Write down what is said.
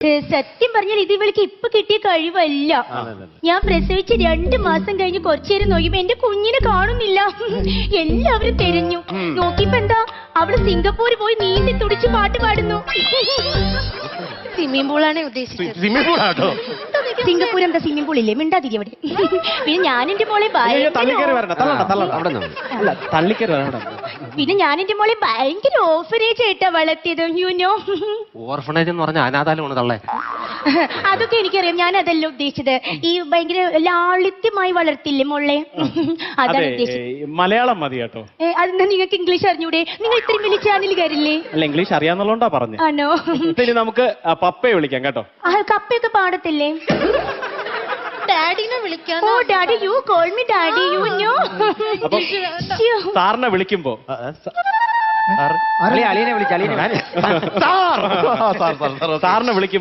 സത്യം പറഞ്ഞാൽ ഇത് ഇവൾക്ക് ഇപ്പൊ കിട്ടിയ കഴിവല്ല. ഞാൻ പ്രസവിച്ച് 2 മാസം കഴിഞ്ഞ് കുറച്ചേരം നോക്കിയപ്പോ എന്റെ കുഞ്ഞിനെ കാണുന്നില്ല. എല്ലാവരും തെരഞ്ഞു നോക്കിയപ്പോ എന്താ അവള് സിംഗപ്പൂര് പോയി നീന്തി തുടിച്ച് പാട്ട് പാടുന്നു. സ്വിമ്മിംഗ് പൂളാണ് ഉദ്ദേശിച്ചത്. സിംഗപ്പൂർ എന്താ സ്വിമ്മിംഗ് പൂൾ ഇല്ലേ? മിണ്ടാതിരി അവിടെ. പിന്നെ ഞാൻ എന്റെ മോളെ ഭയങ്കര ഓർഫനേജ് ആയിട്ടാ വളർത്തിയത്. യുനോ ഓർഫനേജ് എന്ന് പറഞ്ഞാൽ അനാഥാലമാണ് തള്ളേ. അതൊക്കെ എനിക്കറിയാം, ഞാൻ അതല്ല ഉദ്ദേശിച്ചത്. ഈ ഭയങ്കര ലാളിത്യമായി വളർത്തില്ലേ മോളെ, അതാണ് ഉദ്ദേശിച്ചത്. മലയാളം മതി കേട്ടോ. അതെന്താ നിങ്ങൾക്ക് ഇംഗ്ലീഷ് അറിഞ്ഞൂടെ? നിങ്ങൾ ഇത്രയും വലിയ ചാനലുകാരില്ലേ? അല്ല, ഇംഗ്ലീഷ് അറിയാന്നുള്ളതുകൊണ്ടാ പറഞ്ഞു. ആണോ? ഇനി നമുക്ക് പപ്പയെ വിളിക്കാം കേട്ടോ. കപ്പയൊക്കെ പാടത്തില്ലേ? ഡാഡിനെ വിളിക്കാം. ഓ daddy, you call me daddy, you know. സാറിനെ വിളിക്കുമ്പോ അളിയനെ വിളിച്ച സാറിനെ വിളിക്കുമ്പോ